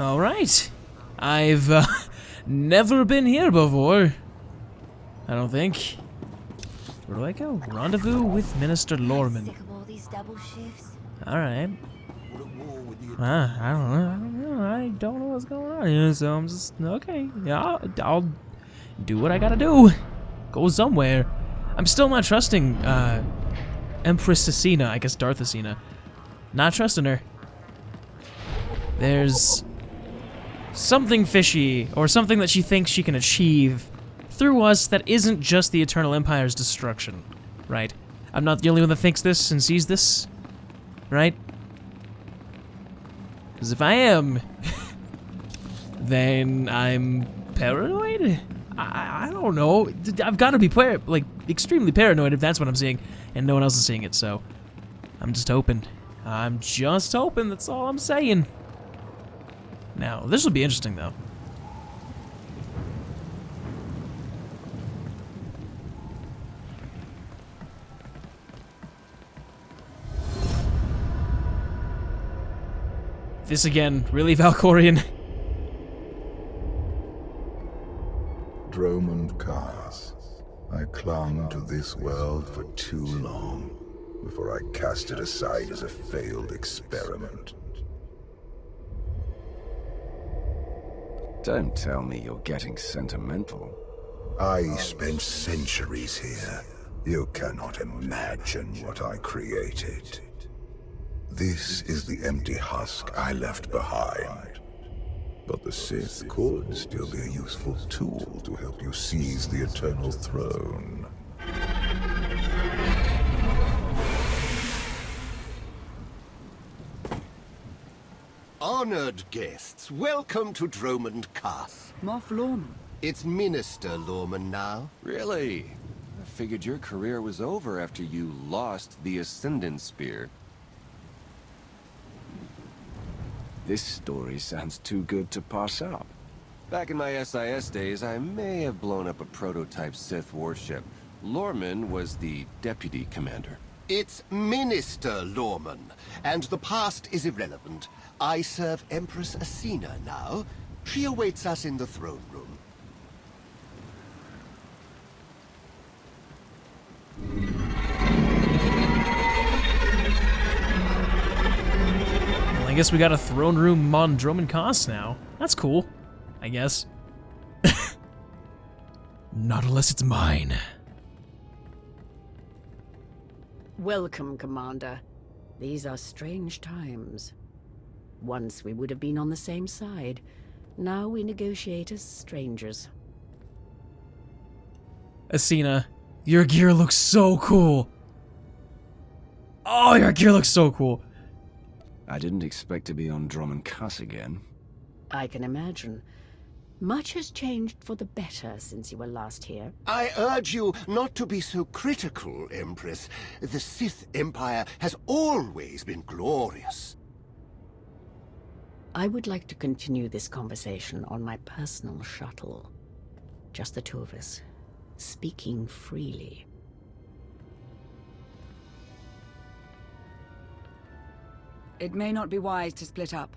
Alright. I've never been here before. I don't think. Where do I go? Rendezvous with Minister Lorman. Sick of all these double shifts. Alright. I don't know what's going on here, so I'm just, okay. Yeah, I'll do what I gotta do. Go somewhere. I'm still not trusting, Empress Asina, I guess Darth Asina. Not trusting her. There's something fishy, or something that she thinks she can achieve through us that isn't just the Eternal Empire's destruction, right? I'm not the only one that thinks this and sees this, right? Because if I am, then I'm paranoid? I don't know. I've got to be extremely paranoid if that's what I'm seeing, and no one else is seeing it, so I'm just hoping. I'm just hoping, that's all I'm saying. Now, this will be interesting, though. This again, really Valkorian. Dromund Kaas, I clung to this world for too long before I cast it aside as a failed experiment. Don't tell me you're getting sentimental. I spent centuries here. You cannot imagine what I created. This is the empty husk I left behind. But the Sith could still be a useful tool to help you seize the Eternal Throne. Honored guests, welcome to Dromund Kaas. Moff Lorman. It's Minister Lorman now. Really? I figured your career was over after you lost the Ascendant Spear. This story sounds too good to pass up. Back in my SIS days, I may have blown up a prototype Sith warship. Lorman was the deputy commander. It's Minister Lorman, and the past is irrelevant. I serve Empress Asina now. She awaits us in the throne room. Well, I guess we got a throne room on Dromund Kaas now. That's cool, I guess. Not unless it's mine. Welcome, Commander. These are strange times. Once we would have been on the same side. Now we negotiate as strangers. Asina, your gear looks so cool. Oh, your gear looks so cool. I didn't expect to be on Dromund Kaas again. I can imagine. Much has changed for the better since you were last here. I urge you not to be so critical, Empress. The Sith Empire has always been glorious. I would like to continue this conversation on my personal shuttle. Just the two of us, speaking freely. It may not be wise to split up.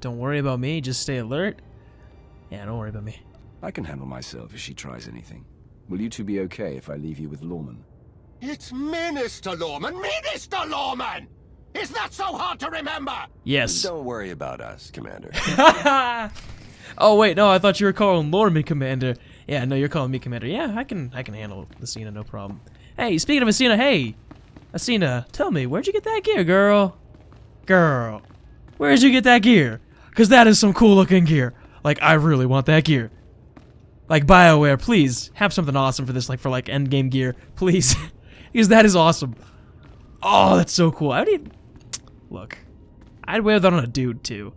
Don't worry about me, just stay alert. Yeah, don't worry about me. I can handle myself if she tries anything. Will you two be okay if I leave you with Lorman? It's Minister Lorman! Minister Lorman! Is that so hard to remember? Yes. Don't worry about us, Commander. Oh wait, no, I thought you were calling Lorman Commander. Yeah, no, you're calling me Commander. Yeah, I can handle Asina, no problem. Hey, speaking of Asina, hey! Asina, tell me, where'd you get that gear, girl? Girl, where'd you get that gear? Cause that is some cool looking gear. Like, I really want that gear. Like, BioWare, please, have something awesome for this, like, for, like, endgame gear. Please. Because that is awesome. Oh, that's so cool. Look, I'd wear that on a dude, too.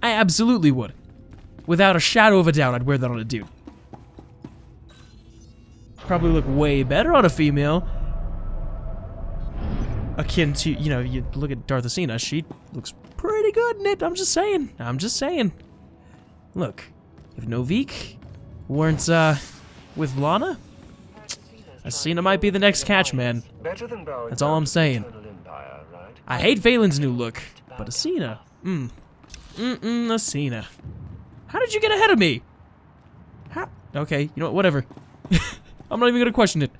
I absolutely would. Without a shadow of a doubt, I'd wear that on a dude. Probably look way better on a female. Akin to, you know, you look at Darth Asina, she looks pretty good in it. I'm just saying. I'm just saying. Look, if Novik weren't, with Lana, Asina might be the next catch, man. That's all I'm saying. I hate Valen's new look, but Asina, Asina. How did you get ahead of me? How? Okay, you know what, whatever. I'm not even gonna question it.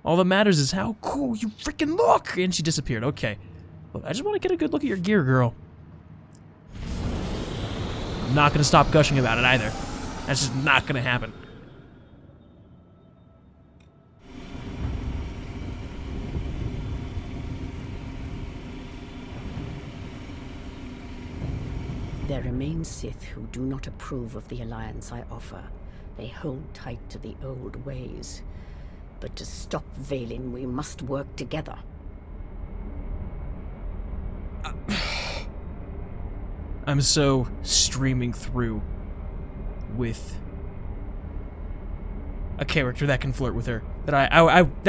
All that matters is how cool you freaking look! And she disappeared, okay. Look, I just want to get a good look at your gear, girl. I'm not gonna stop gushing about it either. That's just not gonna happen. There remain Sith who do not approve of the alliance I offer. They hold tight to the old ways. But to stop Valen, we must work together. I'm so streaming through with a character that can flirt with her, that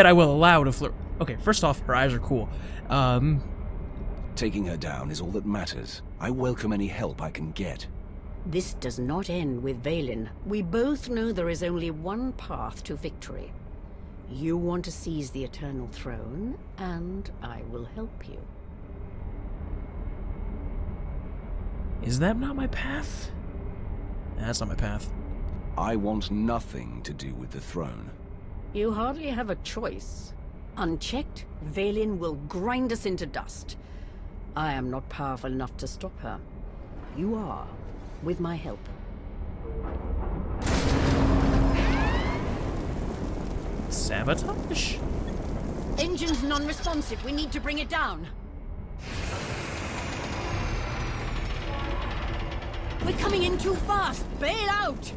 I will allow to flirt. Okay, first off, her eyes are cool. Taking her down is all that matters. I welcome any help I can get. This does not end with Valen. We both know there is only one path to victory. You want to seize the Eternal Throne, and I will help you. Is that not my path? That's not my path. I want nothing to do with the throne. You hardly have a choice. Unchecked, Valen will grind us into dust. I am not powerful enough to stop her. You are, with my help. Sabotage? Engine's non-responsive. We need to bring it down. We're coming in too fast. Bail out!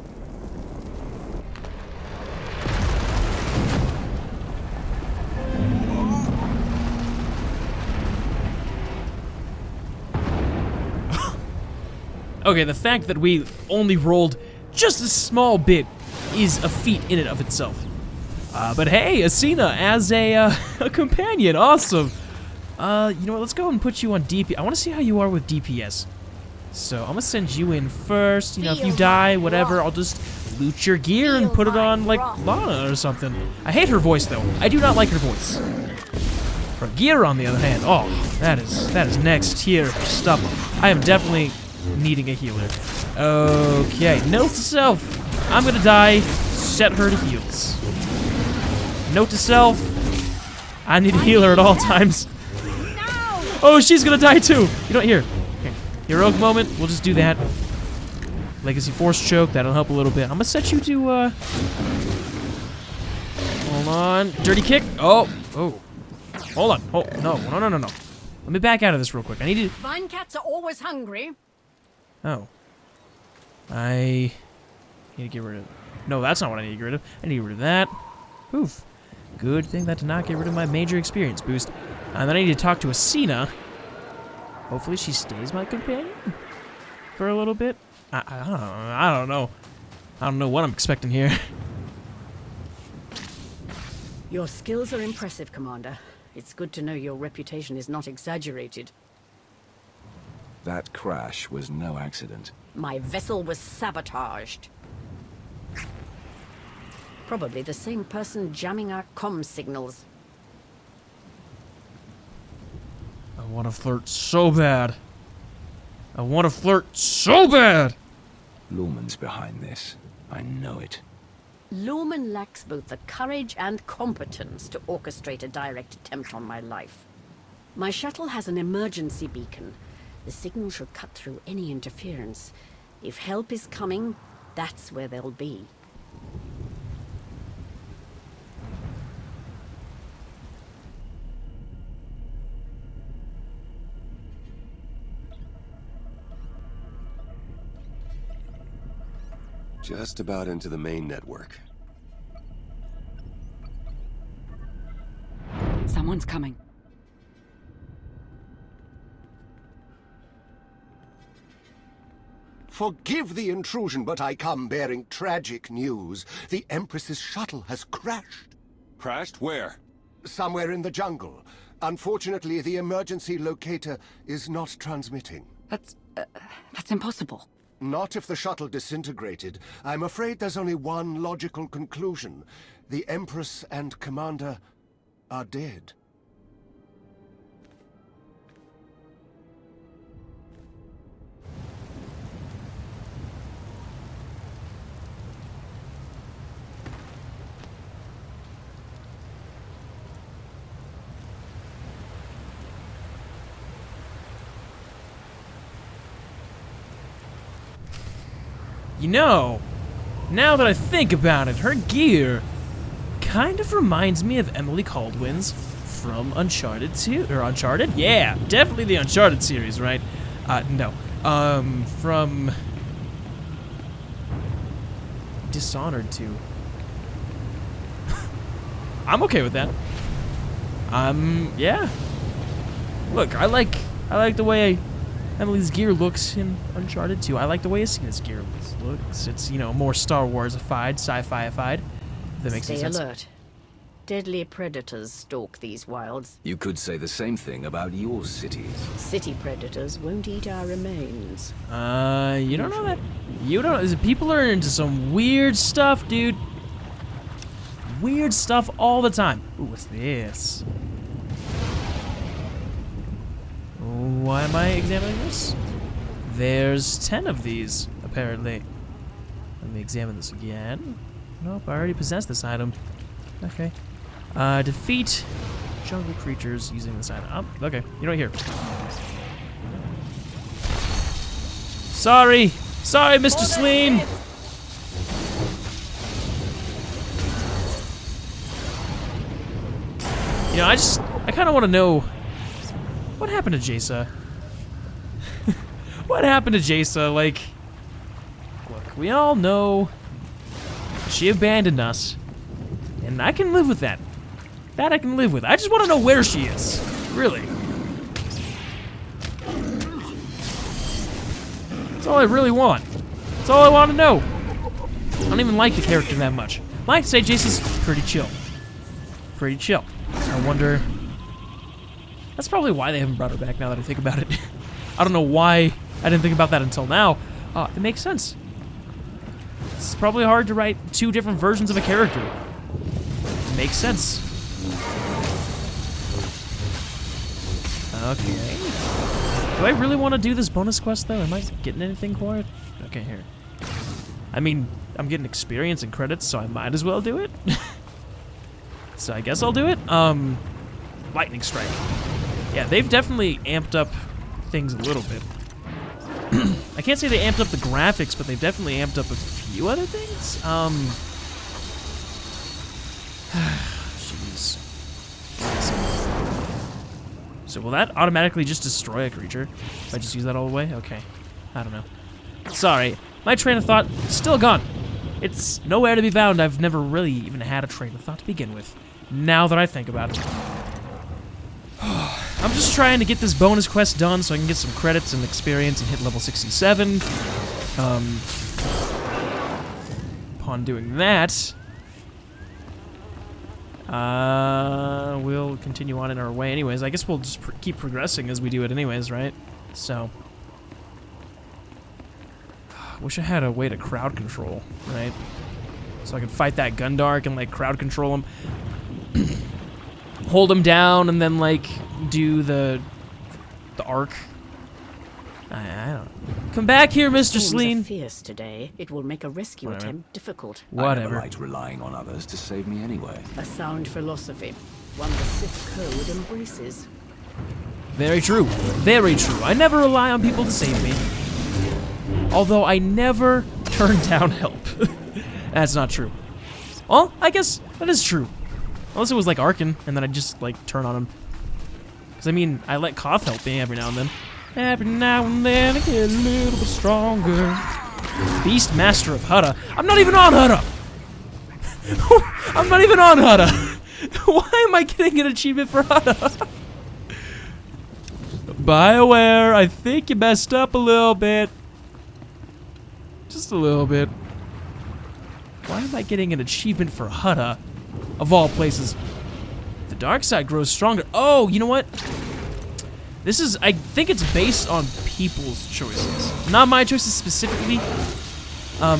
Okay, the fact that we only rolled just a small bit is a feat in and of itself. But hey, Asina as a companion, awesome. You know what, let's go and put you on DP. I want to see how you are with DPS. So I'm gonna send you in first. You know, if you die, whatever, I'll just loot your gear and put it on, like, Lana or something. I hate her voice, though. I do not like her voice. Her gear, on the other hand, oh, that is next tier stuff. I am definitely needing a healer. Okay, note to self. I'm gonna die. Set her to heals. Note to self. I need a healer at all times. Oh, she's gonna die too. You know what? Here. Heroic moment. We'll just do that. Legacy Force Choke. That'll help a little bit. I'm gonna set you to, hold on. Dirty Kick. Oh. Hold on. No. Let me back out of this real quick. I need to... Vine cats are always hungry. Oh. I need to get rid of... No, that's not what I need to get rid of. I need to get rid of that. Oof. Good thing that did not get rid of my major experience boost. And then I need to talk to Asina. Hopefully she stays my companion for a little bit. I don't know. I don't know what I'm expecting here. Your skills are impressive, Commander. It's good to know your reputation is not exaggerated. That crash was no accident. My vessel was sabotaged. Probably the same person jamming our comm signals. I want to flirt so bad. I want to flirt so bad. Lawman's behind this. I know it. Lawman lacks both the courage and competence to orchestrate a direct attempt on my life. My shuttle has an emergency beacon. The signal should cut through any interference. If help is coming, that's where they'll be. Just about into the main network. Someone's coming. Forgive the intrusion, but I come bearing tragic news. The Empress's shuttle has crashed. Crashed where? Somewhere in the jungle. Unfortunately, the emergency locator is not transmitting. That's impossible. Not if the shuttle disintegrated. I'm afraid there's only one logical conclusion. The Empress and Commander are dead. You know, now that I think about it, her gear kind of reminds me of Emily Caldwin's from Uncharted 2, or Uncharted? Yeah, definitely the Uncharted series, right? No. From Dishonored 2. I'm okay with that. Yeah. Look, I like the way Emily's gear looks in Uncharted 2. I like the way Asina's gear looks. It's, you know, more Star Wars-ified, sci-fi-ified. If that makes any sense. Stay alert. Deadly predators stalk these wilds. You could say the same thing about your cities. City predators won't eat our remains. You don't know that? You don't. People are into some weird stuff, dude. Weird stuff all the time. Ooh, what's this? Why am I examining this? There's 10 of these, apparently. Let me examine this again. Nope, I already possess this item. Okay. Defeat jungle creatures using this item. Oh, okay. You know what, here. Sorry! Sorry, Mr. Sleen! You know, I kind of want to know what happened to Jaisa. What happened to Jaisa? Like, look, we all know she abandoned us, and I can live with that. That I can live with. I just want to know where she is. Really. That's all I really want. That's all I want to know. I don't even like the character that much. I like to say Jason's pretty chill. Pretty chill. I wonder... That's probably why they haven't brought her back now that I think about it. I don't know why I didn't think about that until now. It makes sense. It's probably hard to write 2 different versions of a character. It makes sense. Okay. Do I really want to do this bonus quest, though? Am I getting anything for it? Okay, here. I mean, I'm getting experience and credits, so I might as well do it. So I guess I'll do it. Lightning Strike. Yeah, they've definitely amped up things a little bit. I can't say they amped up the graphics, but they've definitely amped up a few other things. Jeez. So will that automatically just destroy a creature if I just use that all the way? Okay. I don't know. Sorry. My train of thought is still gone. It's nowhere to be found. I've never really even had a train of thought to begin with. Now that I think about it. I'm just trying to get this bonus quest done so I can get some credits and experience and hit level 67. Upon doing that, we'll continue on in our way anyways. I guess we'll just keep progressing as we do it anyways, right? So, wish I had a way to crowd control, right? So I could fight that Gundark and like crowd control him. Hold him down and then like do the arc. I don't know. Come back here, Mr. Sleen. Fierce today. It will make a rescue attempt difficult. I never liked relying on others to save me anyway. A sound philosophy, one the Sith code embraces. Very true. Very true. I never rely on people to save me. Although I never turn down help. That's not true. Well, I guess that is true. Unless it was like Arkin, and then I'd just like turn on him. Because I mean, I let Koth help me every now and then. Every now and then I get a little bit stronger. Beast Master of Hutta. I'm not even on Hutta! I'm not even on Hutta! Why am I getting an achievement for Hutta? BioWare, I think you messed up a little bit. Just a little bit. Why am I getting an achievement for Hutta? Of all places. The dark side grows stronger. Oh, you know what? This is, I think it's based on people's choices. Not my choices specifically,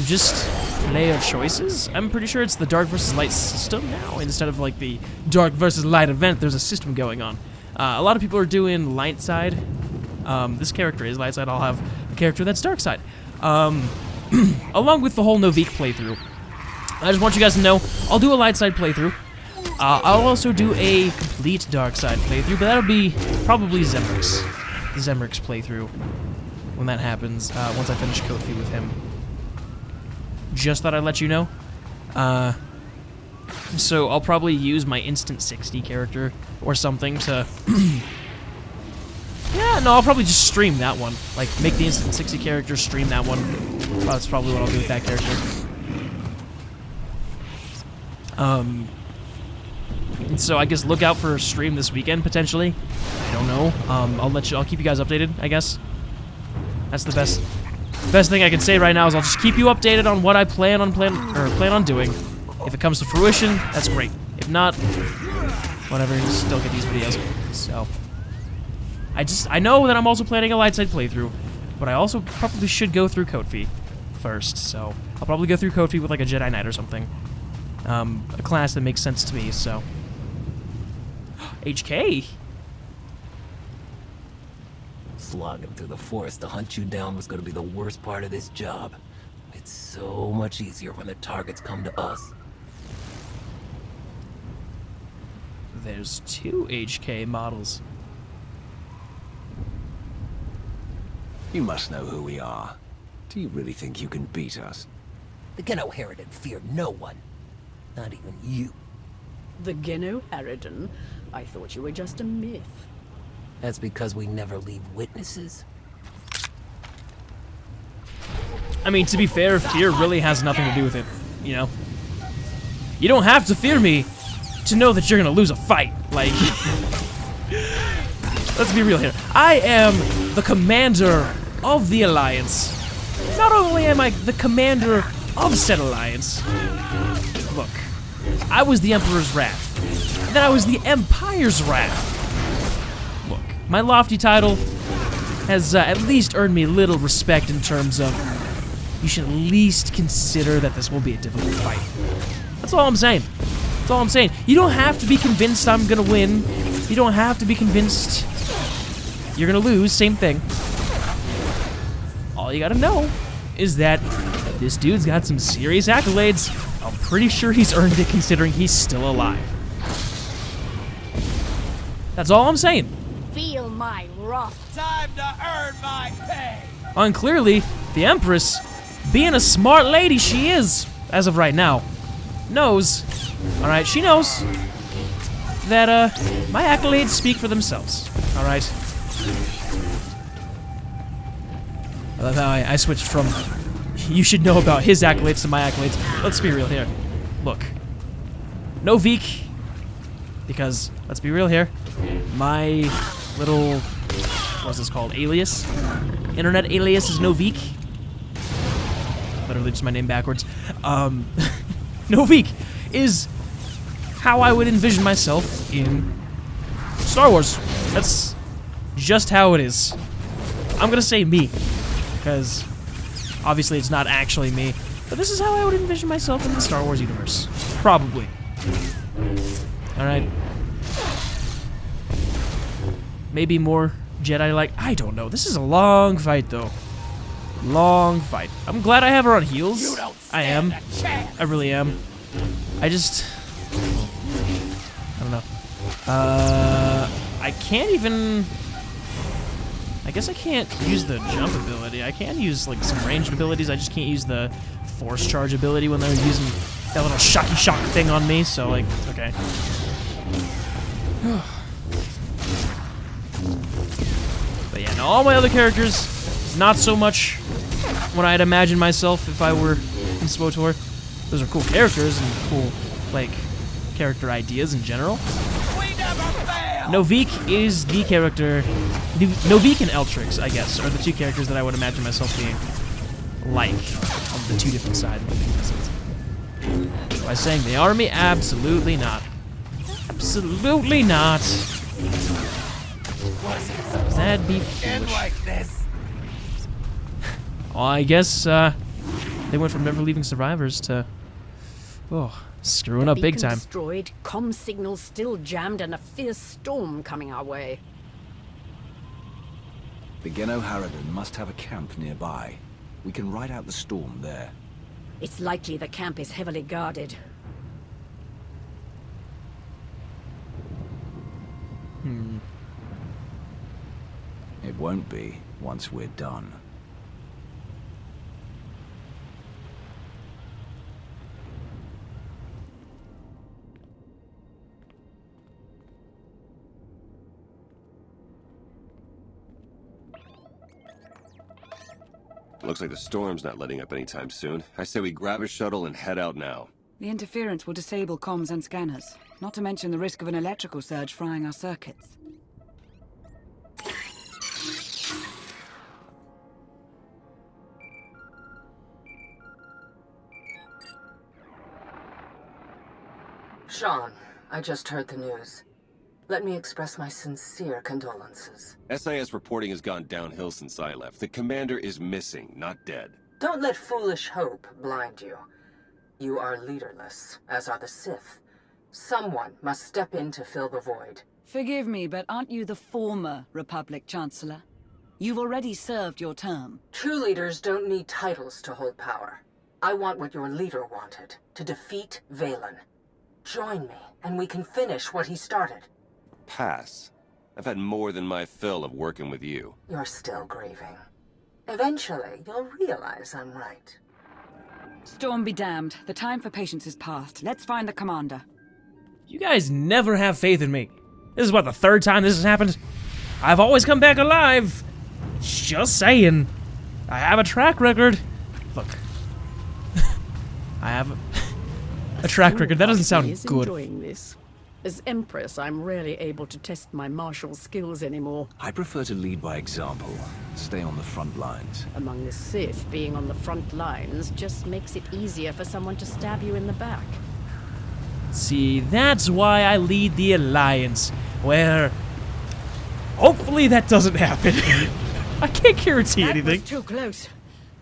just player choices. I'm pretty sure it's the dark versus light system now. Instead of like the dark versus light event, there's a system going on. A lot of people are doing light side. This character is light side. I'll have a character that's dark side. Along with the whole Novik playthrough. I just want you guys to know, I'll do a light side playthrough. I'll also do a complete dark side playthrough, but that'll be probably Zemrix. The Zemrix playthrough. When that happens, once I finish Kofi with him. Just thought I'd let you know. So I'll probably use my Instant 60 character or something to... Yeah, no, I'll probably just stream that one. Like, make the Instant 60 character, stream that one. Well, that's probably what I'll do with that character. So I guess look out for a stream this weekend, potentially. I don't know. I'll keep you guys updated, I guess. That's the best thing I can say right now is I'll just keep you updated on what I plan on doing. If it comes to fruition, that's great. If not, whatever, you still get these videos. So I know that I'm also planning a light side playthrough, but I also probably should go through Kofi first. So I'll probably go through Kofi with like a Jedi Knight or something. A class that makes sense to me, so. HK? Slogging through the forest to hunt you down was going to be the worst part of this job. It's so much easier when the targets come to us. There's 2 HK models. You must know who we are. Do you really think you can beat us? The Geno Harridan fear no one. Not even you. The Geno Harridan? I thought you were just a myth. That's because we never leave witnesses. I mean, to be fair, fear really has nothing to do with it, you know? You don't have to fear me to know that you're gonna lose a fight. Like, let's be real here. I am the commander of the Alliance. Not only am I the commander of said Alliance, look, I was the Emperor's Wrath, and then I was the Empire's Wrath. Look, my lofty title has at least earned me a little respect in terms of you should at least consider that this will be a difficult fight. That's all I'm saying. That's all I'm saying. You don't have to be convinced I'm gonna win. You don't have to be convinced you're gonna lose. Same thing. All you gotta know is that this dude's got some serious accolades. I'm pretty sure he's earned it considering he's still alive. That's all I'm saying. Feel my wrath. Time to earn my pay. And clearly, the Empress, being a smart lady she is, as of right now, knows, alright, she knows that, my accolades speak for themselves, alright? I love how I switched from you should know about his accolades to my accolades. Let's be real here. Look, no Veek, because, let's be real here, my little, what's this called, alias? Internet alias is Novik. Literally just my name backwards. Novik is how I would envision myself in Star Wars. That's just how it is. I'm gonna say me, because obviously it's not actually me, but this is how I would envision myself in the Star Wars universe. Probably. Alright. Maybe more Jedi-like. I don't know. This is a long fight, though. Long fight. I'm glad I have her on heels. I am. I really am. I just... I don't know. I can't even... I guess I can't use the jump ability. I can use, like, some ranged abilities. I just can't use the force charge ability when they're using that little shocky shock thing on me, so, like, okay. But yeah, no, all my other characters, not so much what I'd imagine myself if I were in SWTOR. Those are cool characters and cool, like, character ideas in general. Novik is the character... Novik and Eltrix, I guess, are the two characters that I would imagine myself being like on the two different sides of the pieces. By saying they are me? Absolutely not. Absolutely not. That'd be foolish. Like this. Well, I guess they went from never leaving survivors to screwing up big Beacon time. Destroyed, comm signals still jammed, and a fierce storm coming our way. The Geno Harridan must have a camp nearby. We can ride out the storm there. It's likely the camp is heavily guarded. It won't be once we're done. Looks like the storm's not letting up anytime soon. I say we grab a shuttle and head out now. The interference will disable comms and scanners, not to mention the risk of an electrical surge frying our circuits. Sean, I just heard the news. Let me express my sincere condolences. SIS reporting has gone downhill since I left. The commander is missing, not dead. Don't let foolish hope blind you. You are leaderless, as are the Sith. Someone must step in to fill the void. Forgive me, but aren't you the former Republic Chancellor? You've already served your term. True leaders don't need titles to hold power. I want what your leader wanted, to defeat Valen. Join me, and we can finish what he started. Pass. I've had more than my fill of working with you. You're still grieving. Eventually, you'll realize I'm right. Storm be damned. The time for patience is past. Let's find the commander. You guys never have faith in me. This is what, the third time this has happened? I've always come back alive. Just saying. I have a track record. Look. I have a track record. That doesn't sound good. Enjoying this. As Empress, I'm rarely able to test my martial skills anymore. I prefer to lead by example. Stay on the front lines. Among the Sith, being on the front lines just makes it easier for someone to stab you in the back. See, that's why I lead the Alliance, where hopefully that doesn't happen. I can't guarantee anything. That was too close.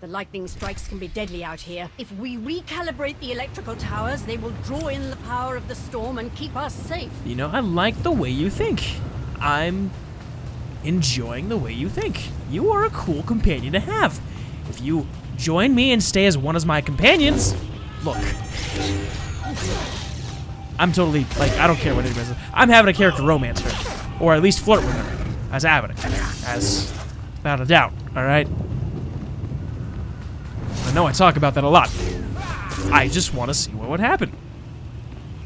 The lightning strikes can be deadly out here. If we recalibrate the electrical towers, they will draw in the power of the storm and keep us safe. You know, I like the way you think. I'm enjoying the way you think. You are a cool companion to have. If you join me and stay as one of my companions, look. I'm totally, like, I don't care what anybody says. I'm having a character romance her. Or at least flirt with her. As happening. As, without a doubt, alright? I know I talk about that a lot. I just want to see what would happen.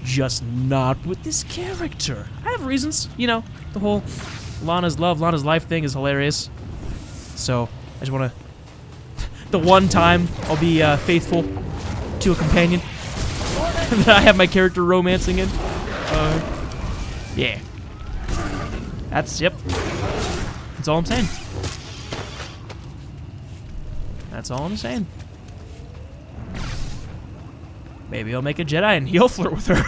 Just not with this character. I have reasons, you know, the whole Lana's love, Lana's life thing is hilarious. So, I just want to... The one time I'll be faithful to a companion that I have my character romancing in. Yeah. Yep. That's all I'm saying. That's all I'm saying. Maybe I'll make a Jedi and he'll flirt with her.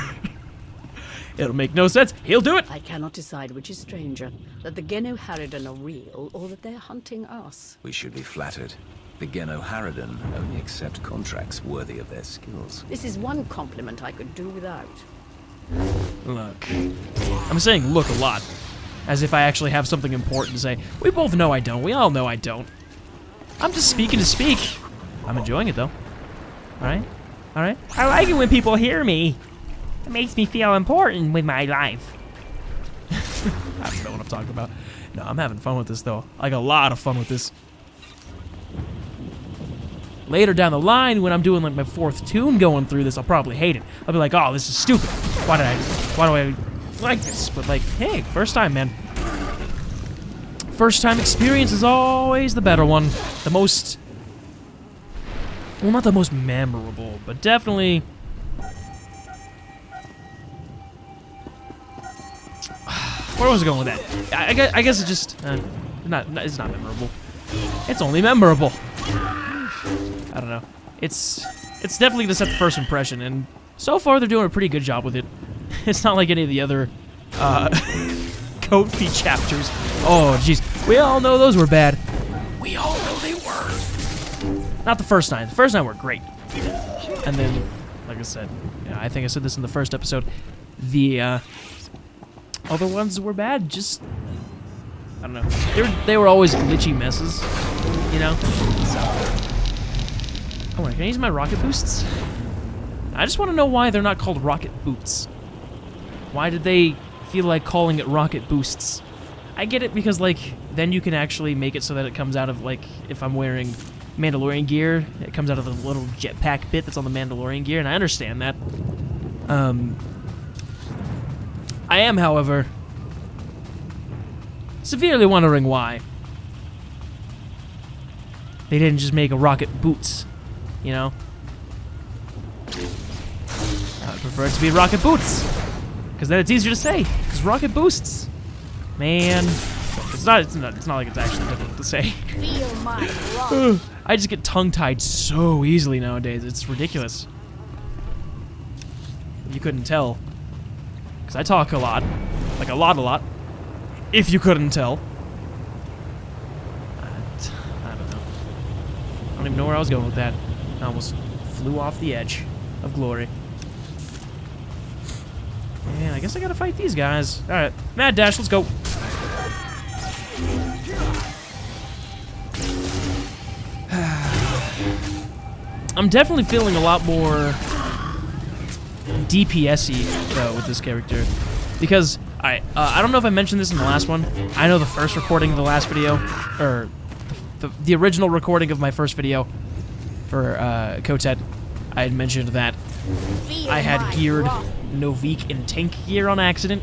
It'll make no sense. He'll do it. I cannot decide which is stranger, that the Geno Harridan are real or that they're hunting us. We should be flattered. The Geno Harridan only accept contracts worthy of their skills. This is one compliment I could do without. Look. I'm saying look a lot. As if I actually have something important to say. We both know I don't. We all know I don't. I'm just speaking to speak. I'm enjoying it, though. Alright? Alright? I like it when people hear me. It makes me feel important with my life. I don't know what I'm talking about. No, I'm having fun with this, though. Like, a lot of fun with this. Later down the line, when I'm doing, like, my 4th tune going through this, I'll probably hate it. I'll be like, oh, this is stupid. Why do I like this? But, like, hey, first time, man. First time experience is always the better one. The most... Well, not the most memorable, but definitely... Where was I going with that? I guess it's just... it's not memorable. It's only memorable. I don't know. It's definitely to set the first impression, and so far they're doing a pretty good job with it. It's not like any of the other Code Fee chapters. Oh, jeez. We all know those were bad. We all know they were. Not the first 9. The first 9 were great. And then, like I said, yeah, I think I said this in the first episode, the other ones were bad. Just, I don't know. They were always glitchy messes, you know? So. Oh, wait, can I use my rocket boosts? I just want to know why they're not called rocket boots. Why did they feel like calling it rocket boosts? I get it because, like, then you can actually make it so that it comes out of, like, if I'm wearing Mandalorian gear, it comes out of the little jetpack bit that's on the Mandalorian gear, and I understand that. I am, however, severely wondering why they didn't just make a rocket boots, you know? I would prefer it to be rocket boots, because then it's easier to say, because rocket boosts. Man, it's not like it's actually difficult to say. Feel my wrath. I just get tongue-tied so easily nowadays. It's ridiculous. You couldn't tell. Because I talk a lot. Like a lot. If you couldn't tell. I don't know. I don't even know where I was going with that. I almost flew off the edge of glory. And I guess I gotta fight these guys. Alright, Mad Dash, let's go. I'm definitely feeling a lot more DPS-y, though, with this character. Because, I don't know if I mentioned this in the last one. I know the first recording of the last video, or the original recording of my first video for Kotet, I had mentioned that I had geared Novik in tank gear on accident.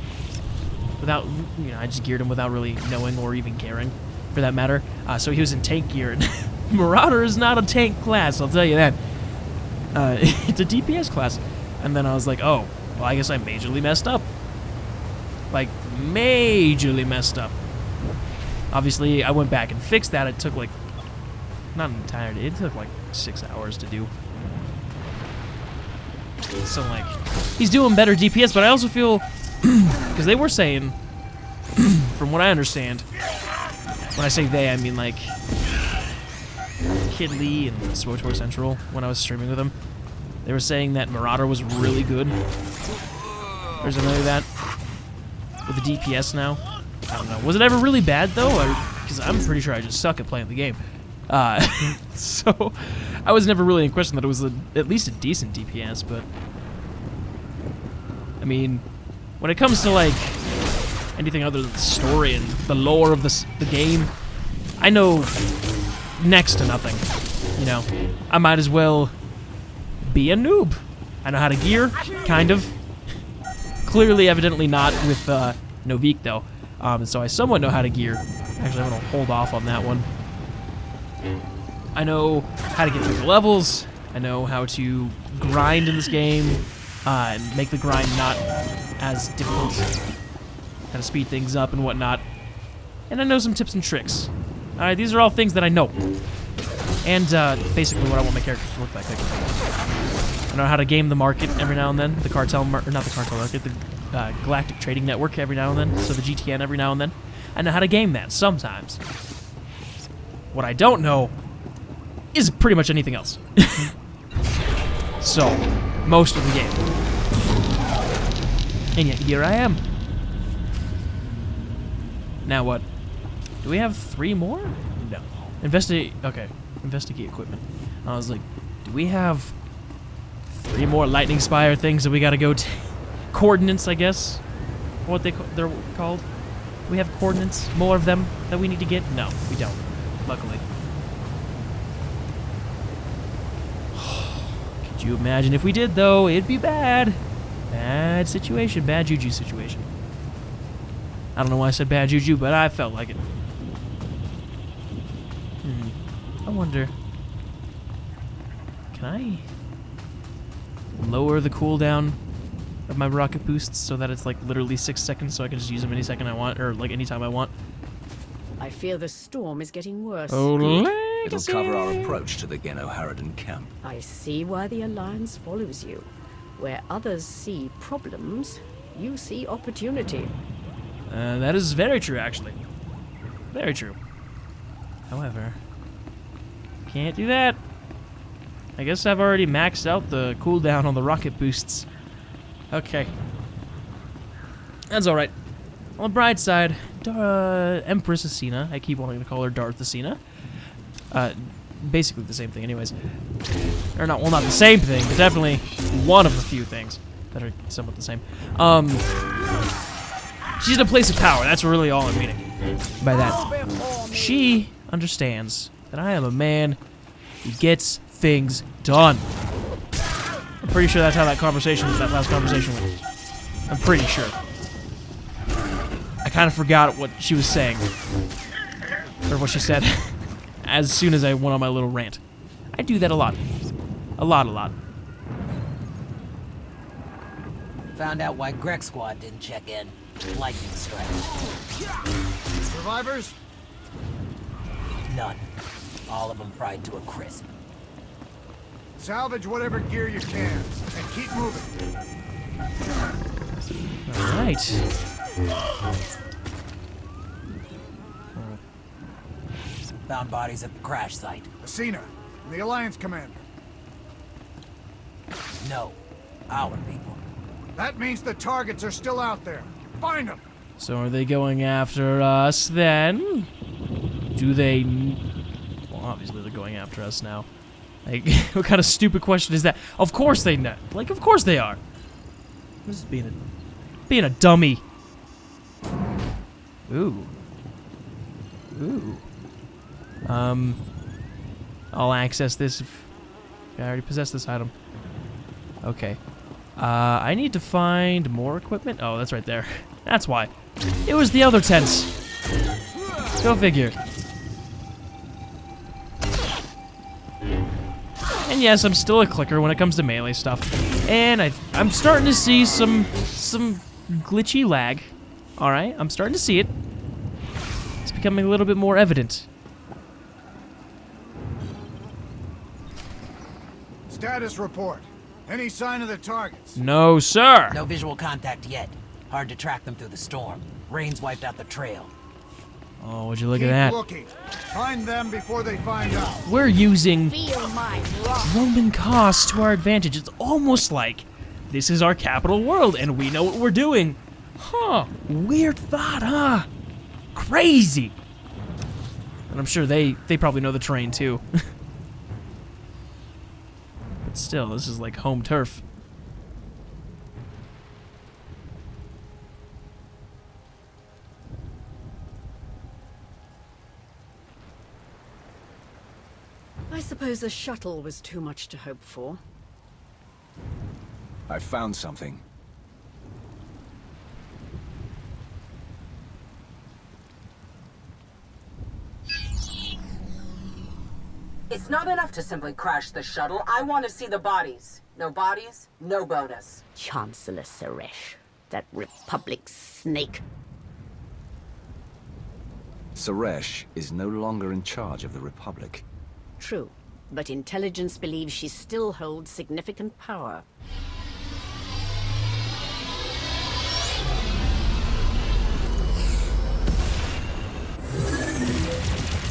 Without, you know, I just geared him without really knowing or even caring, for that matter. So he was in tank gear, and Marauder is not a tank class, I'll tell you that. It's a DPS class. And then I was like, oh, well, I guess I majorly messed up. Like, majorly messed up. Obviously, I went back and fixed that. It took, like, not an entire day. It took, like, 6 hours to do. So, like, he's doing better DPS, but I also feel, because they were saying, from what I understand, when I say they, I mean, like, Kid Lee and SWTOR Central, when I was streaming with them, they were saying that Marauder was really good. Or something like that. With the DPS now. I don't know. Was it ever really bad, though? Because I'm pretty sure I just suck at playing the game. So, I was never really in question that it was at least a decent DPS, but... I mean, when it comes to, like, anything other than the story and the lore of the game, I know next to nothing, you know. I might as well be a noob. I know how to gear, kind of. Clearly, evidently not with Novik, though. So I somewhat know how to gear. Actually, I'm going to hold off on that one. I know how to get through the levels. I know how to grind in this game and make the grind not as difficult. How to speed things up and whatnot. And I know some tips and tricks. Alright, these are all things that I know. And basically what I want my characters to look like. I know how to game the market every now and then. The cartel, or not the cartel market, the Galactic Trading Network every now and then. So the GTN every now and then. I know how to game that sometimes. What I don't know is pretty much anything else. So, most of the game. And yet here I am. Now what? Do we have 3 more? No. Investigate. Okay. Investigate equipment. I was like, do we have 3 more lightning spire things that we gotta go to? Coordinates, I guess. What they're called. We have coordinates. More of them that we need to get. No, we don't. Luckily. Could you imagine if we did, though? It'd be bad. Bad situation. Bad juju situation. I don't know why I said bad juju, but I felt like it. I wonder, can I lower the cooldown of my rocket boosts so that it's like literally 6 seconds so I can just use them any second I want, or like anytime I want? I fear the storm is getting worse. It'll cover our approach to the Geno Harridan camp. I see why the Alliance follows you. Where others see problems, you see opportunity. That is very true, actually. Very true. However, can't do that. I guess I've already maxed out the cooldown on the rocket boosts. Okay. That's alright. On the bright side, Empress Asina, I keep wanting to call her Darth Asina. Basically the same thing anyways. Or not, well, not the same thing, but definitely one of the few things that are somewhat the same. She's in a place of power, that's really all I'm meaning by that. She understands that I am a man who gets things done. I'm pretty sure that's how that last conversation went. I'm pretty sure. I kind of forgot what she was saying. Or what she said. As soon as I went on my little rant. I do that a lot. A lot. Found out why Greg Squad didn't check in. Lightning strike. Survivors? None. All of them fried to a crisp. Salvage whatever gear you can, and keep moving. Alright. Found bodies at the crash site. Asina, the Alliance commander. No. Our people. That means the targets are still out there. Find them! So are they going after us then? Do they... Well, obviously they're going after us now. Like, what kind of stupid question is that? Of course they know. Like, of course they are. This is being a dummy. Ooh. I'll access this if I already possess this item. Okay. I need to find more equipment. Oh, that's right there. That's why. It was the other tents. Go figure. And yes, I'm still a clicker when it comes to melee stuff. And I'm starting to see some glitchy lag. Alright, I'm starting to see it. It's becoming a little bit more evident. Status report. Any sign of the targets? No, sir. No visual contact yet. Hard to track them through the storm. Rain's wiped out the trail. Oh, would you look Keep at that? looking. Find them before they find out. We're using Feel my wrath. Roman cost to our advantage. It's almost like this is our capital world and we know what we're doing. Huh. Weird thought, huh? Crazy. And I'm sure they probably know the terrain too. But still, this is like home turf. I suppose a shuttle was too much to hope for. I found something. It's not enough to simply crash the shuttle. I want to see the bodies. No bodies, no bonus. Chancellor Suresh, that Republic snake. Suresh is no longer in charge of the Republic. True, but intelligence believes she still holds significant power.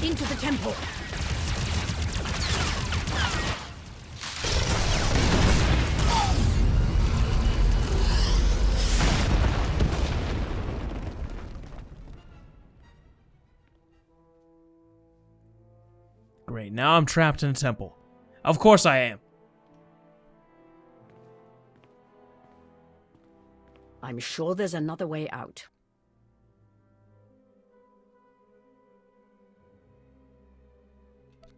Into the temple. Great, now I'm trapped in a temple. Of course I am. I'm sure there's another way out.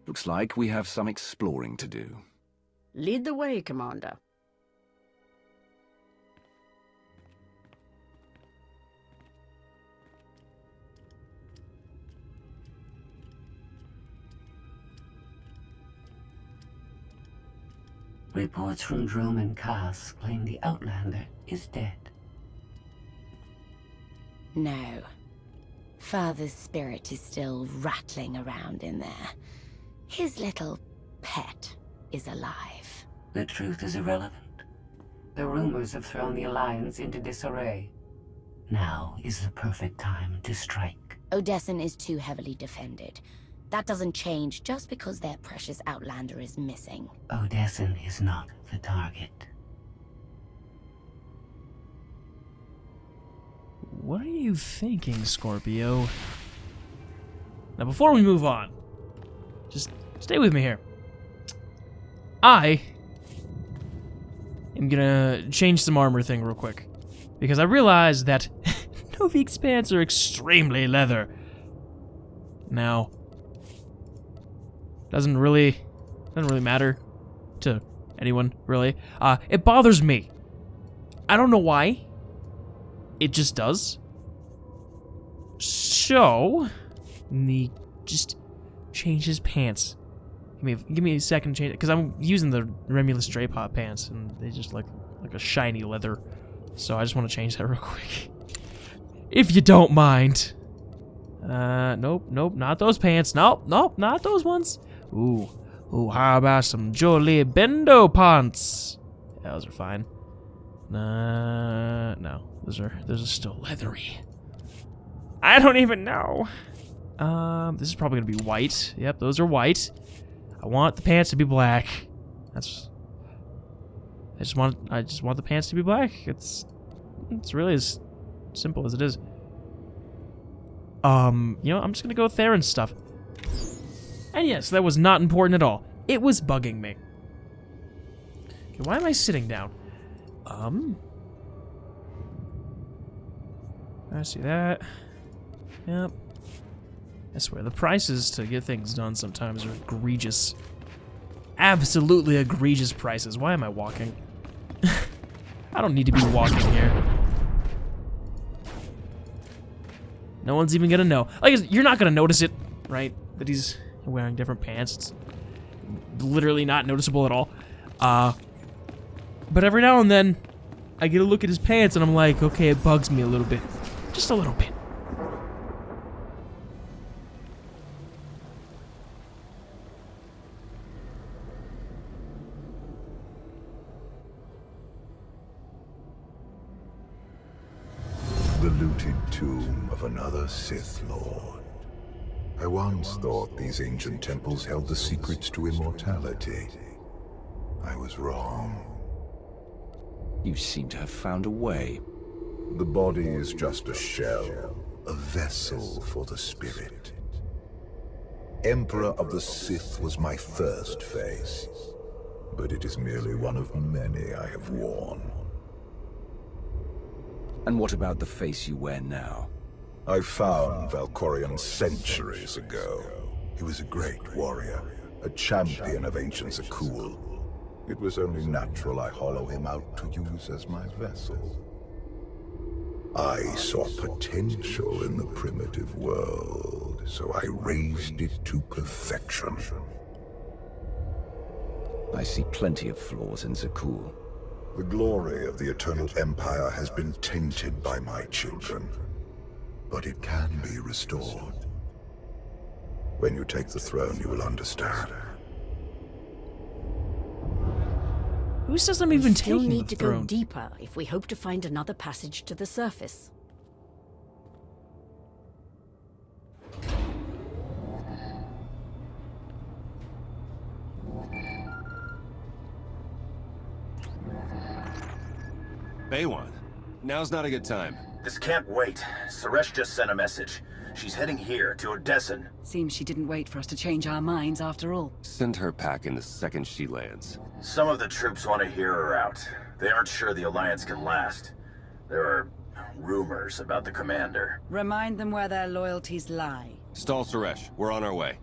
Looks like we have some exploring to do. Lead the way, Commander. Reports from Drome and Cass claim the Outlander is dead. No. Father's spirit is still rattling around in there. His little pet is alive. The truth is irrelevant. The rumors have thrown the Alliance into disarray. Now is the perfect time to strike. Odesson is too heavily defended. That doesn't change just because their precious Outlander is missing. Odessen is not the target. What are you thinking, Scorpio? Now, before we move on, just stay with me here. I am gonna change some armor thing real quick, because I realized that Novik's pants are extremely leather. Now, doesn't really matter to anyone, really. It bothers me. I don't know why. It just does. So, let me just change his pants. Give me a second to change it, because I'm using the Remulus Drapot pants, and they just look like a shiny leather. So I just want to change that real quick. If you don't mind. Nope, not those pants. Nope, not those ones. Ooh, how about some Jolie Bendo pants? Yeah, those are fine. No, those are still leathery. I don't even know. This is probably gonna be white. Yep, those are white. I want the pants to be black. I just want the pants to be black. It's really as simple as it is. You know, I'm just gonna go with Theron's stuff. And yes, that was not important at all. It was bugging me. Okay, why am I sitting down? I see that. Yep. I swear, the prices to get things done sometimes are egregious. Absolutely egregious prices. Why am I walking? I don't need to be walking here. No one's even gonna know. Like, you're not gonna notice it, right? That he's wearing different pants. It's literally not noticeable at all. But every now and then, I get a look at his pants and I'm like, okay, it bugs me a little bit. Just a little bit. The looted tomb of another Sith Lord. I once thought these ancient temples held the secrets to immortality. I was wrong. You seem to have found a way. The body is just a shell, a vessel for the spirit. Emperor of the Sith was my first face, but it is merely one of many I have worn. And what about the face you wear now? I found Valkorion centuries ago. He was a great warrior, a champion of ancient Zakul. It was only natural I hollow him out to use as my vessel. I saw potential in the primitive world, so I raised it to perfection. I see plenty of flaws in Zakul. The glory of the Eternal Empire has been tainted by my children, but it can be restored. When you take the throne, you will understand. Who says I'm even Still taking need the to go throne? deeper if we hope to find another passage to the surface. Baywan, now's not a good time. This can't wait. Suresh just sent a message. She's heading here, to Odessen. Seems she didn't wait for us to change our minds after all. Send her packing the second she lands. Some of the troops want to hear her out. They aren't sure the Alliance can last. There are rumors about the commander. Remind them where their loyalties lie. Stall Suresh, we're on our way.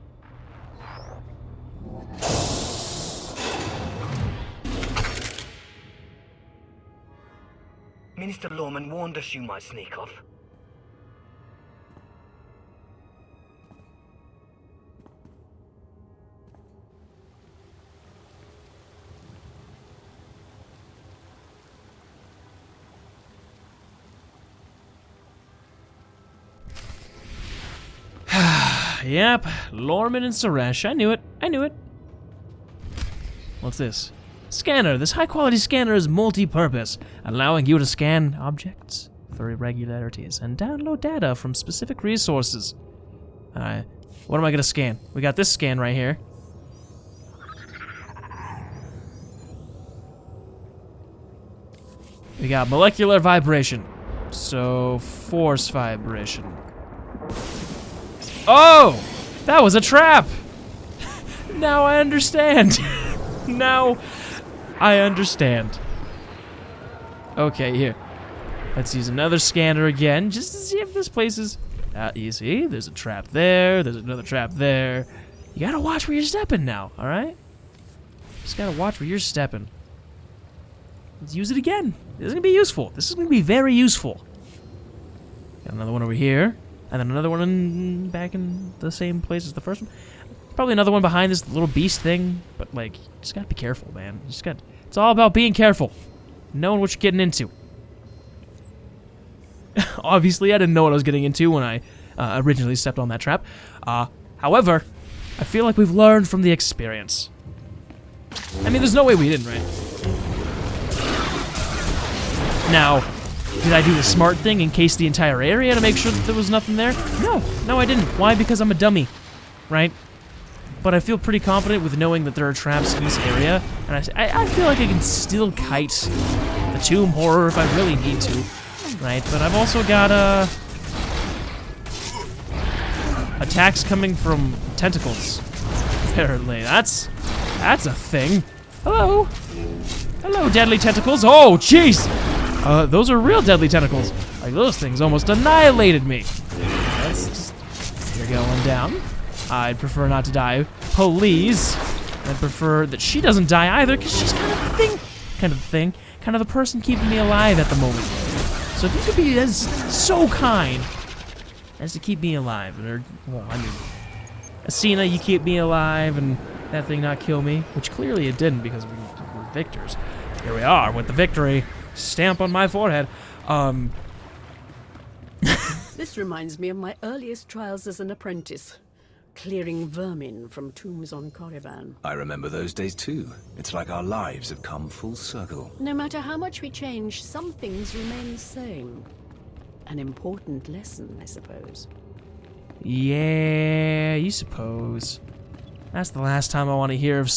Minister Lorman warned us you might sneak off. Yep, Lorman and Suresh. I knew it. What's this? Scanner. This high-quality scanner is multi-purpose, allowing you to scan objects for irregularities and download data from specific resources. What am I gonna scan? We got this scan right here. We got molecular vibration. So, force vibration. Oh! That was a trap! Now I understand. Now I understand. Okay, here. Let's use another scanner again, just to see if this place is... you see, there's a trap there, there's another trap there. You gotta watch where you're stepping now, alright? Just gotta watch where you're stepping. Let's use it again. This is gonna be useful. This is gonna be very useful. Got another one over here, and then another one back in the same place as the first one. Probably another one behind this little beast thing, but like, just gotta be careful, man. It's all about being careful. Knowing what you're getting into. Obviously, I didn't know what I was getting into when I originally stepped on that trap. However, I feel like we've learned from the experience. I mean, there's no way we didn't, right? Now, did I do the smart thing and case the entire area to make sure that there was nothing there? No, I didn't. Why? Because I'm a dummy, right? But I feel pretty confident with knowing that there are traps in this area, and I feel like I can still kite the tomb horror if I really need to, right? But I've also got attacks coming from tentacles. Apparently, that's a thing. Hello, deadly tentacles. Oh, jeez. Those are real deadly tentacles. Like, those things almost annihilated me. That's just... You're going down. I'd prefer not to die. Please. I'd prefer that she doesn't die either, because she's kind of the thing. Kind of the person keeping me alive at the moment. So if you could be so kind as to keep me alive. Or, well, I mean, Asina, you keep me alive and that thing not kill me. Which clearly it didn't, because we're victors. Here we are with the victory. Stamp on my forehead. This reminds me of my earliest trials as an apprentice. Clearing vermin from tombs on Korriban. I remember those days too. It's like our lives have come full circle. No matter how much we change, some things remain the same. An important lesson, I suppose. Yeah, you suppose. That's the last time I want to hear of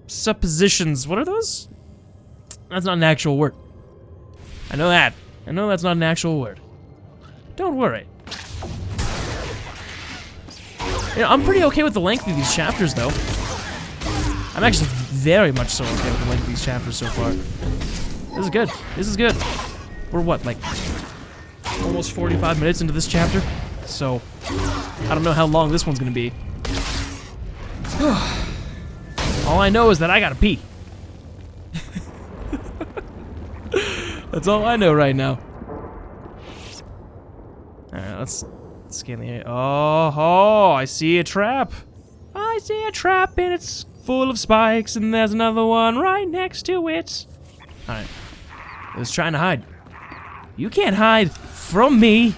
suppositions. What are those? That's not an actual word. I know that. I know that's not an actual word. Don't worry. You know, I'm pretty okay with the length of these chapters, though. I'm actually very much so okay with the length of these chapters so far. This is good. This is good. We're what, like, almost 45 minutes into this chapter? So, I don't know how long this one's gonna be. All I know is that I gotta pee. That's all I know right now. Alright, let's scan the area. Oh, I see a trap. I see a trap and it's full of spikes and there's another one right next to it. Alright. It was trying to hide. You can't hide from me.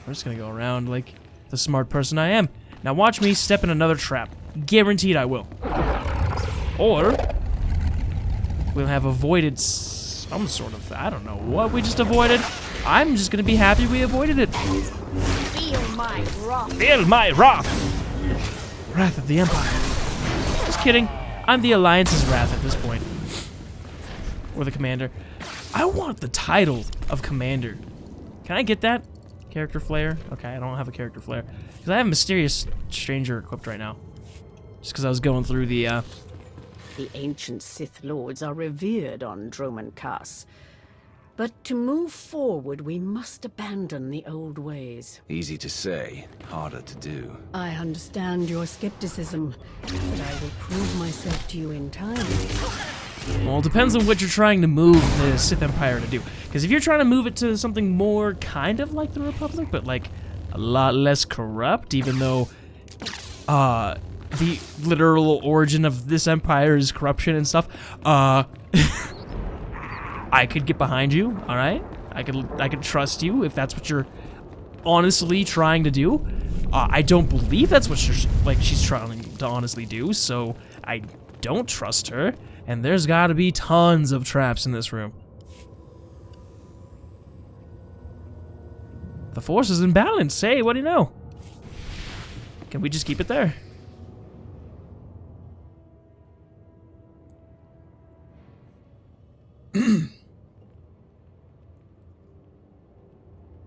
I'm just gonna go around like the smart person I am. Now watch me step in another trap. Guaranteed I will. Or we'll have avoided some sort of... I don't know what we just avoided. I'm just gonna be happy we avoided it. Feel my wrath. Feel my wrath. Wrath of the Empire. Just kidding. I'm the Alliance's wrath at this point. Or the Commander. I want the title of Commander. Can I get that? Character Flare? Okay, I don't have a Character Flare. Because I have Mysterious Stranger equipped right now. Just because I was going through the, The ancient Sith Lords are revered on Droman Kaas. But to move forward, we must abandon the old ways. Easy to say, harder to do. I understand your skepticism, but I will prove myself to you in time. Well, it depends on what you're trying to move the Sith Empire to do. Because if you're trying to move it to something more kind of like the Republic, but like a lot less corrupt, even though the literal origin of this empire is corruption and stuff, I could get behind you, all right? I could trust you if that's what you're honestly trying to do. I don't believe that's what she's trying to honestly do, so I don't trust her. And there's got to be tons of traps in this room. The Force is in balance. Hey, what do you know? Can we just keep it there?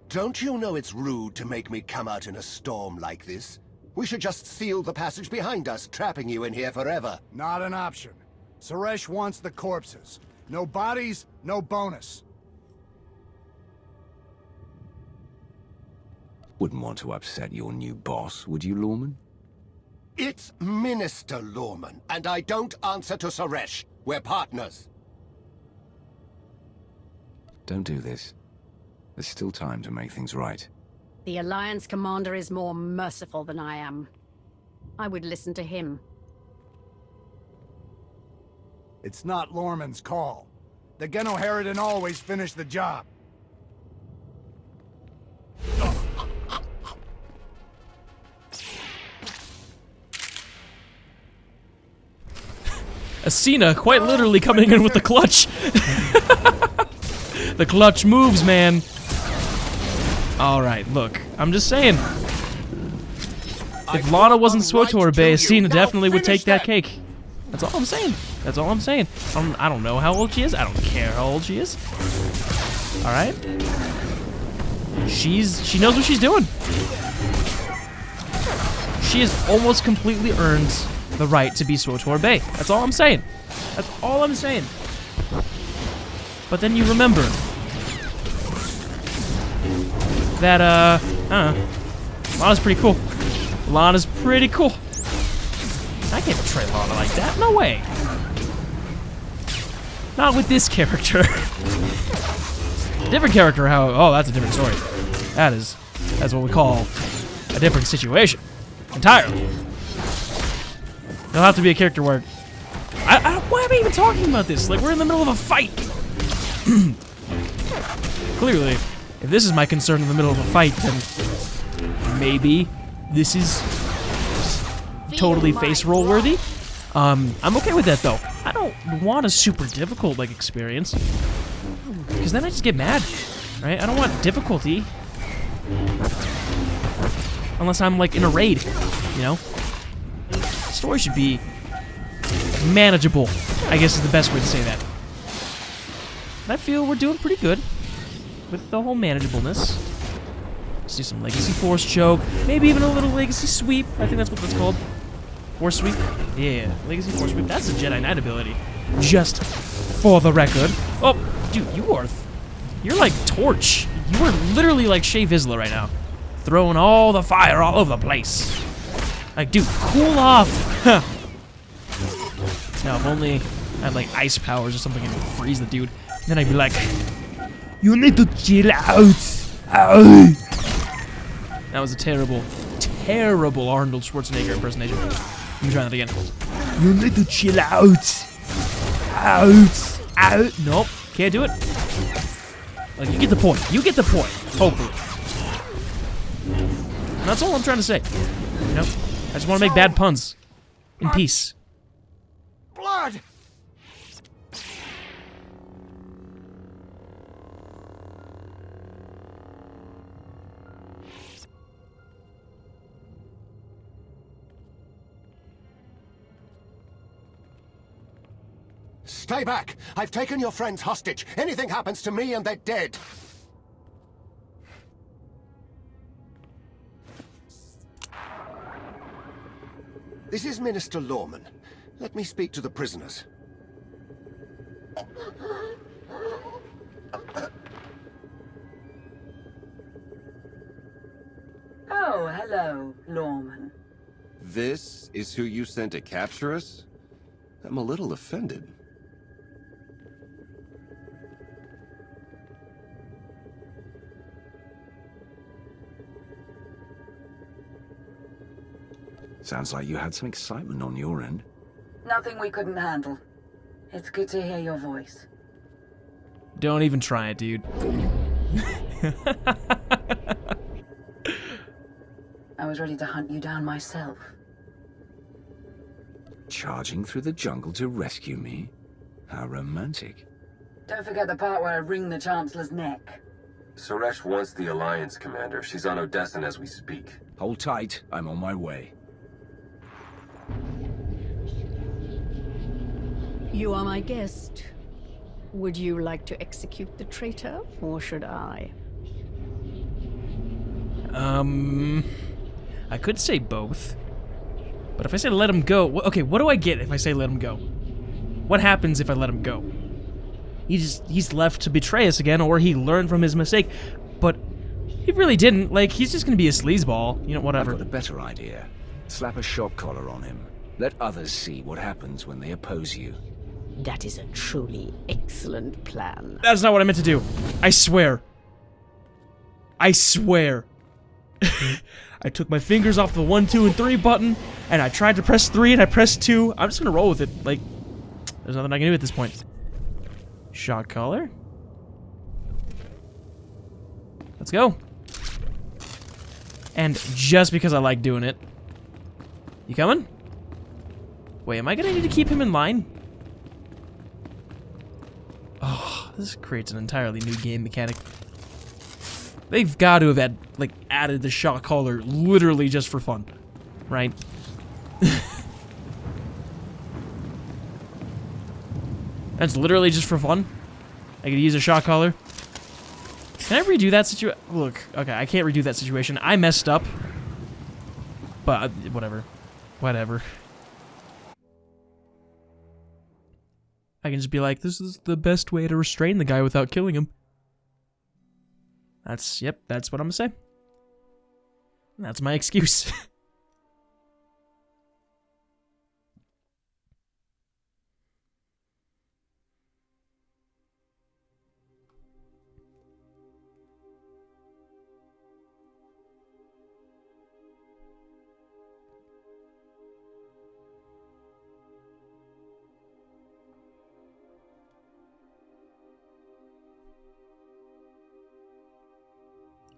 Don't you know it's rude to make me come out in a storm like this? We should just seal the passage behind us, trapping you in here forever. Not an option. Suresh wants the corpses. No bodies, no bonus. Wouldn't want to upset your new boss, would you, Lawman? It's Minister Lawman, and I don't answer to Suresh. We're partners. Don't do this. There's still time to make things right. The Alliance commander is more merciful than I am. I would listen to him. It's not Lorman's call. The Genoheridin always finish the job. Asina quite literally coming in with the clutch. The clutch moves, man. Alright, look. I'm just saying. If Lana wasn't SWTOR Bay, Asina definitely would take that cake. That's all I'm saying. That's all I'm saying. I don't know how old she is. I don't care how old she is. Alright? She knows what she's doing. She has almost completely earned the right to be SWTOR Bay. That's all I'm saying. That's all I'm saying. But then you remember that, I don't know. Lana's pretty cool. Lana's pretty cool. I can't betray Lana like that. No way. Not with this character. Different character, how? Oh, that's a different story. That's what we call a different situation. Entirely. It'll have to be a character where... why am I even talking about this? Like, we're in the middle of a fight. Clearly, if this is my concern in the middle of a fight, then maybe this is totally face roll worthy. I'm okay with that though. I don't want a super difficult like experience, because then I just get mad, right? I don't want difficulty unless I'm like in a raid, you know. Story should be manageable, I guess is the best way to say that. And I feel we're doing pretty good with the whole manageableness. Let's do some Legacy Force choke, maybe even a little Legacy Sweep. I think that's what that's called. Force Sweep? Yeah, Legacy Force Sweep. That's a Jedi Knight ability. Just for the record. Oh, dude, you're like Torch. You are literally like Shea Vizsla right now. Throwing all the fire all over the place. Like, dude, cool off. Now, if only I had like ice powers or something and freeze the dude, then I'd be like, you need to chill out. Ow. That was a terrible, terrible Arnold Schwarzenegger impersonation. Let me try that again. You need to chill out. Out. Nope, can't do it. Like, you get the point. You get the point. Hopefully. And that's all I'm trying to say. You know? I just want to make bad puns. In peace. Blood! Stay back! I've taken your friends hostage. Anything happens to me and they're dead. This is Minister Lawman. Let me speak to the prisoners. Oh, hello, Lawman. This is who you sent to capture us? I'm a little offended. Sounds like you had some excitement on your end. Nothing we couldn't handle. It's good to hear your voice. Don't even try it, dude. I was ready to hunt you down myself. Charging through the jungle to rescue me? How romantic. Don't forget the part where I wring the Chancellor's neck. Suresh wants the Alliance, Commander. She's on Odessan as we speak. Hold tight, I'm on my way. You are my guest. Would you like to execute the traitor, or should I? I could say both. But if I say let him go, okay, what do I get if I say let him go? What happens if I let him go? He's left to betray us again, or he learned from his mistake. But he really didn't. Like, he's just gonna be a sleazeball. You know, whatever. I've got a better idea. Slap a shock collar on him. Let others see what happens when they oppose you. That is a truly excellent plan. That's not what I meant to do. I swear. I swear. I took my fingers off the 1, 2, and 3 button, and I tried to press 3, and I pressed 2. I'm just gonna roll with it. Like, there's nothing I can do at this point. Shock collar. Let's go. And just because I like doing it. You coming? Wait, am I gonna need to keep him in line? Oh, this creates an entirely new game mechanic. They've got to have added the shock collar literally just for fun, right? That's literally just for fun. I could use a shock collar. Can I redo that situation? Look, okay, I can't redo that situation. I messed up. But whatever. Whatever. I can just be like, this is the best way to restrain the guy without killing him. Yep, that's what I'm gonna say. That's my excuse.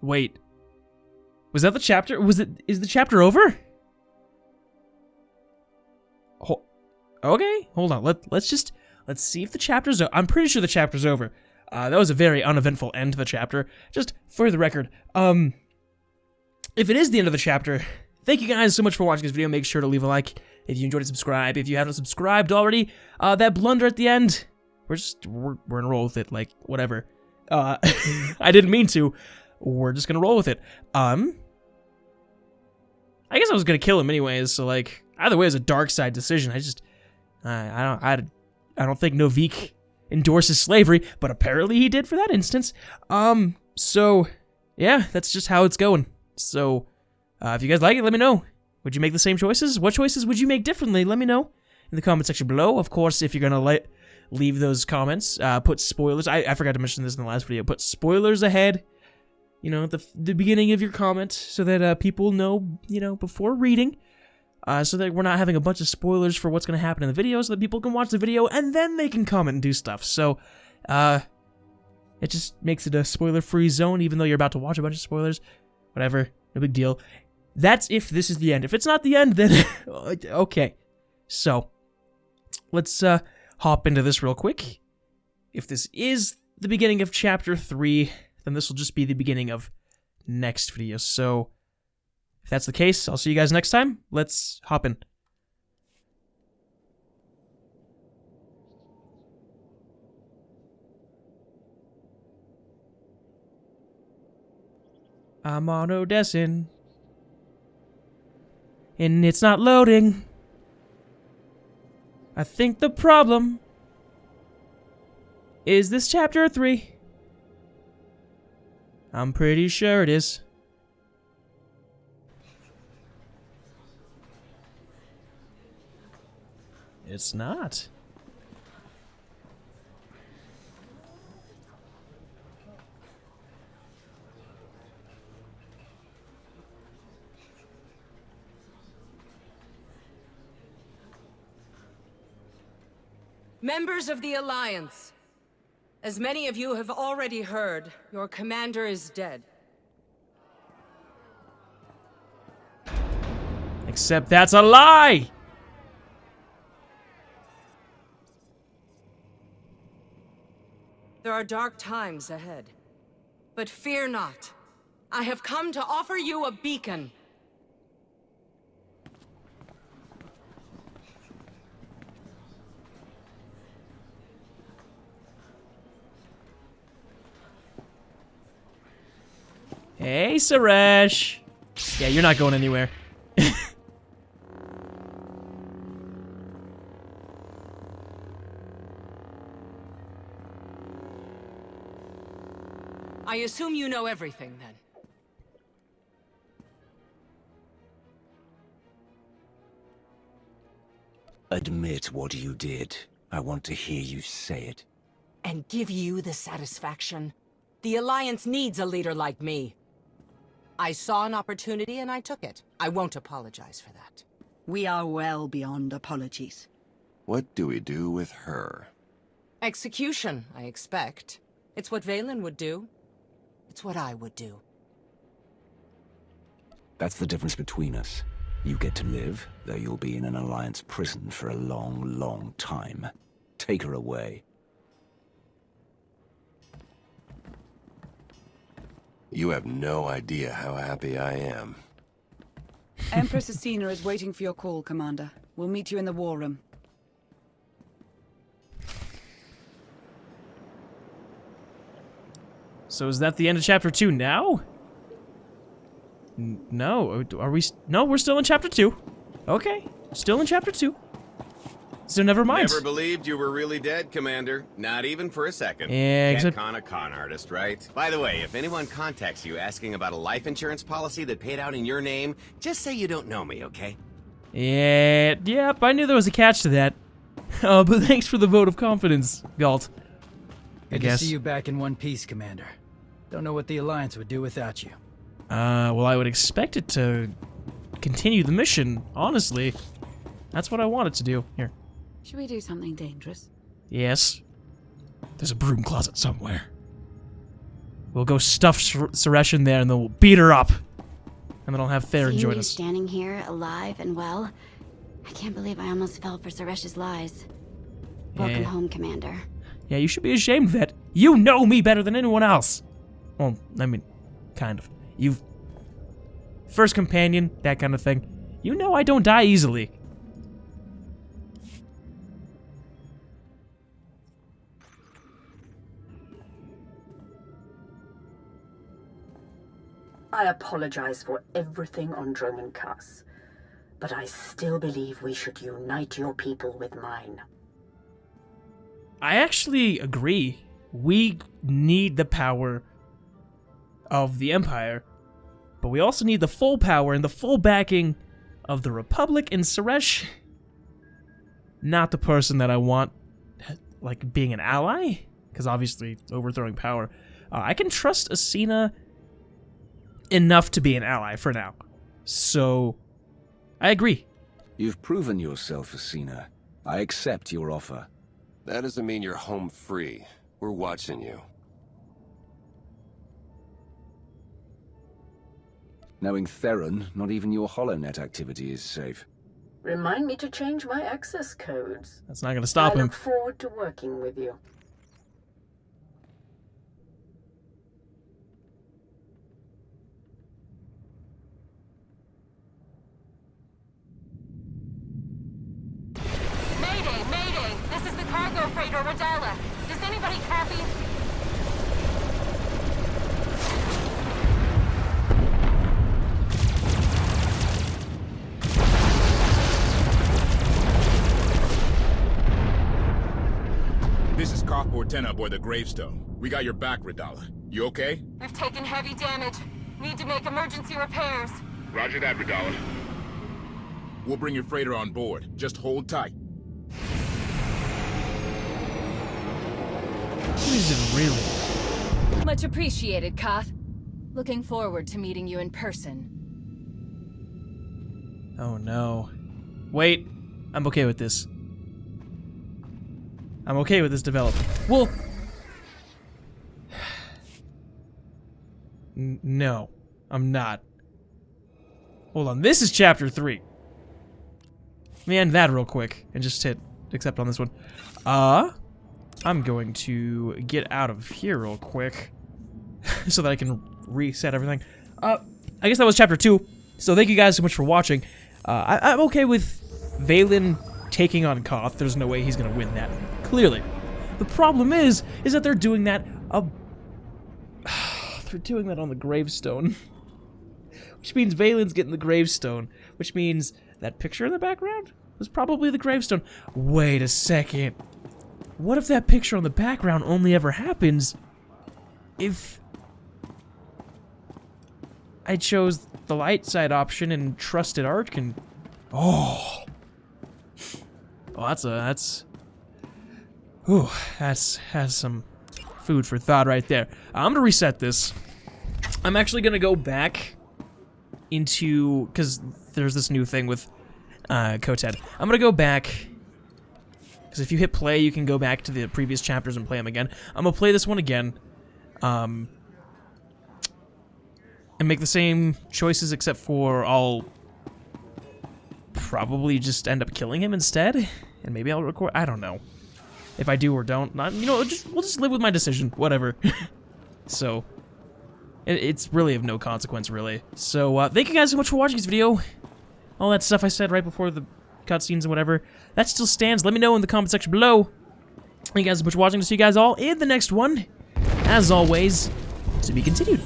Wait. Was that the chapter? Is the chapter over? Okay, hold on. Let's see if the chapter's over. I'm pretty sure the chapter's over. That was a very uneventful end to the chapter. Just for the record, if it is the end of the chapter, thank you guys so much for watching this video. Make sure to leave a like if you enjoyed it. Subscribe if you haven't subscribed already. That blunder at the end, we're gonna roll with it. Like, whatever. I didn't mean to. We're just gonna roll with it. I guess I was gonna kill him anyways, so like either way, it's a dark side decision. I don't think Novik endorses slavery, but apparently he did for that instance. So yeah, that's just how it's going. So if you guys like it, let me know. Would you make the same choices? What choices would you make differently? Let me know in the comment section below. Of course, if you're gonna leave those comments, put spoilers. I forgot to mention this in the last video. Put spoilers ahead. You know, the beginning of your comment, so that people know, you know, before reading, so that we're not having a bunch of spoilers for what's going to happen in the video, so that people can watch the video and then they can comment and do stuff. So, it just makes it a spoiler-free zone, even though you're about to watch a bunch of spoilers. Whatever, no big deal. That's if this is the end. If it's not the end, then okay. So, let's hop into this real quick. If this is the beginning of Chapter 3... then this will just be the beginning of next video. So, if that's the case, I'll see you guys next time. Let's hop in. I'm on Odessan, and it's not loading. I think the problem is this Chapter 3. I'm pretty sure it is. It's not. Members of the Alliance, as many of you have already heard, your commander is dead. Except that's a lie! There are dark times ahead. But fear not. I have come to offer you a beacon. Hey, Suresh. Yeah, you're not going anywhere. I assume you know everything, then. Admit what you did. I want to hear you say it. And give you the satisfaction. The Alliance needs a leader like me. I saw an opportunity and I took it. I won't apologize for that. We are well beyond apologies. What do we do with her? Execution, I expect. It's what Valen would do. It's what I would do. That's the difference between us. You get to live, though you'll be in an Alliance prison for a long, long time. Take her away. You have no idea how happy I am. Empress Asina is waiting for your call, Commander. We'll meet you in the war room. So is that the end of chapter 2 now? No, are we? No, we're still in chapter 2. Okay, still in chapter 2. So never mind. Never believed you were really dead, Commander. Not even for a second. Yeah, Can't except... con a con artist, right? By the way, if anyone contacts you asking about a life insurance policy that paid out in your name, just say you don't know me, okay? Yeah, yep, I knew there was a catch to that. But thanks for the vote of confidence, Galt. Good to see you back in one piece, Commander. Don't know what the Alliance would do without you. Well, I would expect it to continue the mission, honestly. That's what I want it to do. Here. Should we do something dangerous? Yes. There's a broom closet somewhere. We'll go stuff Suresh in there and then we'll beat her up. And then I'll have Theron join us. Standing here, alive and well, I can't believe I almost fell for Suresh's lies. Welcome home, Commander. Yeah, you should be ashamed of that. You know me better than anyone else. Well, I mean, kind of. You've... First companion, that kind of thing. You know I don't die easily. I apologize for everything on Droman Kaas, but I still believe we should unite your people with mine. I actually agree. We need the power of the Empire, but we also need the full power and the full backing of the Republic, and Suresh, not the person that I want, like, being an ally, because obviously overthrowing power. I can trust Asina enough to be an ally for now. So, I agree. You've proven yourself, Asina. I accept your offer. That doesn't mean you're home free. We're watching you. Knowing Theron, not even your HoloNet activity is safe. Remind me to change my access codes. That's not gonna stop him. I look forward to working with you. Mayday! Mayday! This is the cargo freighter Radala. Does anybody copy? This is Cockport 10 aboard the Gravestone. We got your back, Radala. You okay? We've taken heavy damage. Need to make emergency repairs. Roger that, Radala. We'll bring your freighter on board. Just hold tight. Who is it really? Much appreciated, Koth. Looking forward to meeting you in person. Oh no. Wait, I'm okay with this. I'm okay with this development. Well... No, I'm not. Hold on, this is chapter 3. Let me end that real quick and just hit accept on this one. I'm going to get out of here real quick. so that I can reset everything. I guess that was chapter 2. So thank you guys so much for watching. I'm okay with Vaylin taking on Koth. There's no way he's gonna win that. Clearly. The problem is that they're doing that they're doing that on the gravestone. Which means Vaylin's getting the gravestone. Which means that picture in the background was probably the gravestone. Wait a second. What if that picture on the background only ever happens if I chose the light side option and trusted Arch and... Oh. Well, that's some food for thought right there. I'm gonna reset this. I'm actually gonna go back into, because there's this new thing with Koted. I'm gonna go back, because if you hit play, you can go back to the previous chapters and play them again. I'm gonna play this one again, and make the same choices, except for I'll probably just end up killing him instead, and maybe I'll record. I don't know if I do or don't. You know, we'll just live with my decision. Whatever. So it's really of no consequence, really. So thank you guys so much for watching this video. All that stuff I said right before the cutscenes and whatever, that still stands. Let me know in the comment section below. Thank you guys so much for watching. To see you guys all in the next one. As always, to be continued.